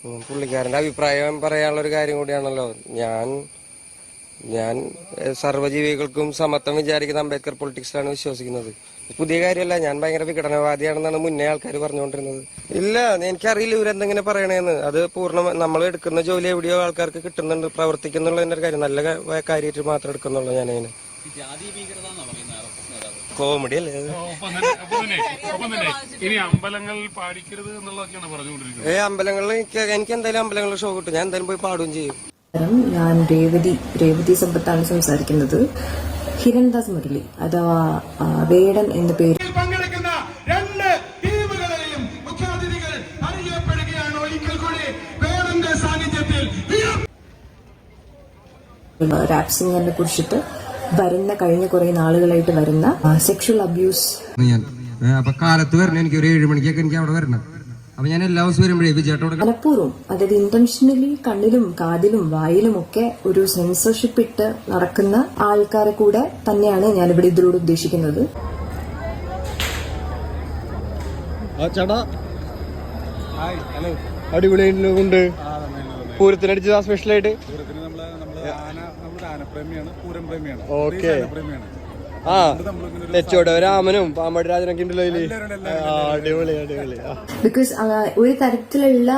പുള്ളിക്കാരന്റെ അഭിപ്രായം പറയാനുള്ള ഒരു കാര്യം കൂടിയാണല്ലോ. ഞാൻ സർവ്വജീവികൾക്കും സമത്വം വിചാരിക്കുന്ന അംബേദ്കർ പൊളിറ്റിക്സിലാണ് വിശ്വസിക്കുന്നത്. പുതിയ കാര്യമല്ല. ഞാൻ ഭയങ്കര വിഘടനവാദിയാണെന്നാണ് മുന്നേ ആൾക്കാർ പറഞ്ഞുകൊണ്ടിരുന്നത്. ഇല്ല, എനിക്കറിയില്ല ഇവരെന്തെങ്ങനെ പറയണേന്ന്. അത് നമ്മൾ എടുക്കുന്ന ജോലി എവിടെയോ ആൾക്കാർക്ക് കിട്ടുന്നുണ്ട്, പ്രവർത്തിക്കുന്നുള്ളതിന്റെ കാര്യം നല്ല കാര്യമായിട്ട് മാത്രം എടുക്കുന്നുള്ളൂ. ഞാനതിന് കോമഡി അല്ലേ? അമ്പലങ്ങളിൽ എനിക്ക് എന്തായാലും അമ്പലങ്ങളിൽ ഷോ കിട്ടും. ഞാൻ എന്തായാലും പോയി പാടുകയും ചെയ്യും. ഞാൻ രേവതി സമ്പത്താണ് സംസാരിക്കുന്നത്. ഹിരൺദാസ് മുരളി അഥവാ വേടൻ എന്ന പേര് പങ്കെടുക്കുന്ന രണ്ട് ടീമുകളെയും മുഖ്യാതിഥികൾ അറിയപ്പെടുകയാണ്. ഒരിക്കൽ കൂടി വേടന്റെ സാന്നിധ്യത്തിൽ റാപ്പ് സിംഗറിനെ കുറിച്ചിട്ട് കഴിഞ്ഞ കുറെ നാളുകളായിട്ട് വരുന്ന സെക്ഷൽ അബ്യൂസ്. അപ്പൊ കാലത്ത് വരണം, എനിക്ക് ഒരു 7 മണിക്കൊക്കെ എനിക്ക് അവിടെ വരണം. അപ്പൊ ഞാൻ എല്ലാ ദിവസവും വരുമ്പോഴേ വിജയേട്ടോട് മനഃപൂർവ്വം, അതായത് ഇന്റൻഷനലി കണ്ണിലും കാതിലും വായിലും ഒക്കെ ഒരു സെൻസർഷിപ്പ് ഇട്ട് നടക്കുന്ന ആൾക്കാരെ കൂടെ തന്നെയാണ് ഞാനിവിടെ ഇതിലൂടെ ഉദ്ദേശിക്കുന്നത്. അടിപൊളിയുണ്ട്. പൂരത്തിനടിച്ചതാ സ്പെഷ്യലായിട്ട്. ഓക്കെ. രാമനും പാമ്പാടി രാജനൊക്കെ ഉണ്ടല്ലോ അതില്. അടിപൊളി അടിപൊളി. ബിക്കോസ് ഒരു തരത്തിലുള്ള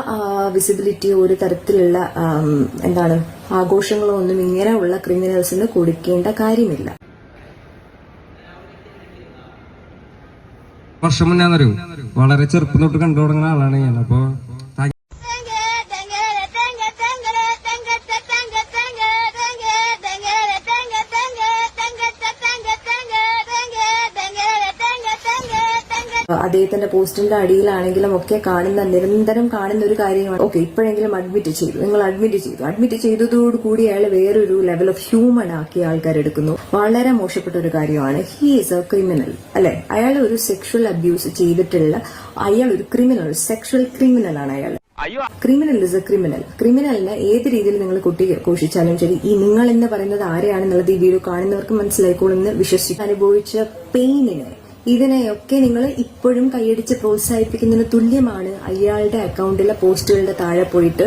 വിസിബിലിറ്റി, ഒരു തരത്തിലുള്ള ആഘോഷങ്ങളോ ഒന്നും ഇങ്ങനെയുള്ള ക്രിമിനൽസിന് കൊടുക്കേണ്ട കാര്യമില്ല. വർഷം മുന്നേ വളരെ ചെറുപ്പം തൊട്ട് കണ്ടു തുടങ്ങുന്ന ആളാണ് ഞാൻ. അപ്പൊ അദ്ദേഹത്തിന്റെ പോസ്റ്റിന്റെ അടിയിലാണെങ്കിലും ഒക്കെ നിരന്തരം കാണുന്ന ഒരു കാര്യമാണ്. ഓക്കെ, ഇപ്പോഴെങ്കിലും അഡ്മിറ്റ് ചെയ്തു, നിങ്ങൾ അഡ്മിറ്റ് ചെയ്തതോടുകൂടി അയാൾ വേറൊരു ലെവൽ ഓഫ് ഹ്യൂമൻ ആക്കി ആൾക്കാർ എടുക്കുന്നു. വളരെ മോശപ്പെട്ട ഒരു കാര്യമാണ്. ഹി ഈസ് എ ക്രിമിനൽ, അല്ലെ? അയാൾ ഒരു സെക്ഷൽ അബ്യൂസ് ചെയ്തിട്ടുള്ള അയാൾ ഒരു ക്രിമിനൽ, സെക്ഷൽ ക്രിമിനൽ ആണ് അയാൾ. Criminal is a criminal. ക്രിമിനലിനെ ഏത് രീതിയിൽ നിങ്ങൾ ഘോഷിച്ചാലും ശരി, ഈ നിങ്ങൾ എന്ന് പറയുന്നത് ആരെയാണെന്നുള്ളത് ഈ വീഡിയോ കാണുന്നവർക്ക് മനസ്സിലായിക്കോളെന്ന് വിശ്വസിച്ച് അനുഭവിച്ച പെയിനിനെ, ഇതിനെയൊക്കെ നിങ്ങൾ ഇപ്പോഴും കൈയടിച്ച് പ്രോത്സാഹിപ്പിക്കുന്നതിന് തുല്യമാണ് അയാളുടെ അക്കൗണ്ടിലെ പോസ്റ്റുകളുടെ താഴെ പോയിട്ട്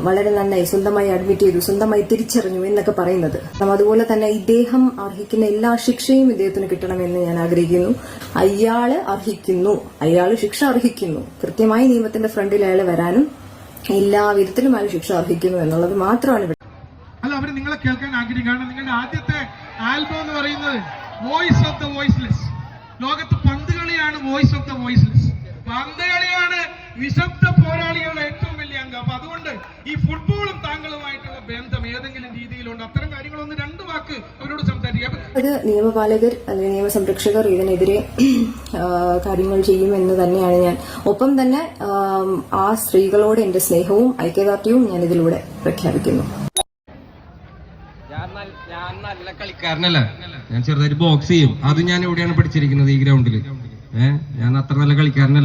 വളരെ നന്നായി, സ്വന്തമായി അഡ്മിറ്റ് ചെയ്തു, സ്വന്തമായി തിരിച്ചറിഞ്ഞു എന്നൊക്കെ പറയുന്നത്. അതുപോലെ തന്നെ ഇദ്ദേഹം അർഹിക്കുന്ന എല്ലാ ശിക്ഷയും ഇദ്ദേഹത്തിന് കിട്ടണമെന്ന് ഞാൻ ആഗ്രഹിക്കുന്നു. അയാള് ശിക്ഷ അർഹിക്കുന്നു. കൃത്യമായി നിയമത്തിന്റെ ഫ്രണ്ടിൽ അയാൾ വരാനും എല്ലാ വിധത്തിലും അയാൾ ശിക്ഷ അർഹിക്കുന്നു എന്നുള്ളത് മാത്രമാണ് ഇവിടെ. അല്ല, അവര് നിങ്ങളെ കേൾക്കാൻ ആഗ്രഹിക്കുകയാണ്. നിങ്ങളുടെ ആദ്യത്തെ ആൽബം എന്ന് പറയുന്നത് വോയിസ് ഓഫ് ദ വോയിസ്ലെസ്. ലോകത്ത് പന്തുകളിയാണ് വോയിസ് ഓഫ് ദ വോയിസ്ലെസ്. പന്തുകളിയാണ് നിശബ്ദ പോരാളികളുടെ ഏറ്റവും വലിയ അംഗം. അപ്പൊ അതുകൊണ്ട് ഈ ഫുട്ബോളും താങ്കളുമായിട്ടുള്ള ബന്ധം ഏതെങ്കിലും രീതിയിലുണ്ട്? അത്തരം കാര്യങ്ങളൊന്ന് 2 വാക്ക് അവരോട് സംസാരിക്കാം. അത് നിയമപാലകർ അല്ലെങ്കിൽ നിയമസംരക്ഷകർ ഇതിനെതിരെ കാര്യങ്ങൾ ചെയ്യുമെന്ന് തന്നെയാണ് ഞാൻ. ഒപ്പം തന്നെ ആ സ്ത്രീകളോട് എന്റെ സ്നേഹവും ഐക്യദാർഢ്യവും ഞാൻ ഇതിലൂടെ പ്രഖ്യാപിക്കുന്നു. ഞാൻ നല്ല കളിക്കാരനല്ല, ഞാൻ ചെറുതായിട്ട് ബോക്സ് ചെയ്യും. അത് ഞാൻ എവിടെയാണ് പഠിച്ചിരിക്കുന്നത്? ഈ ഗ്രൗണ്ടിൽ. ഞാൻ അത്ര നല്ല കളിക്കാരനല്ല.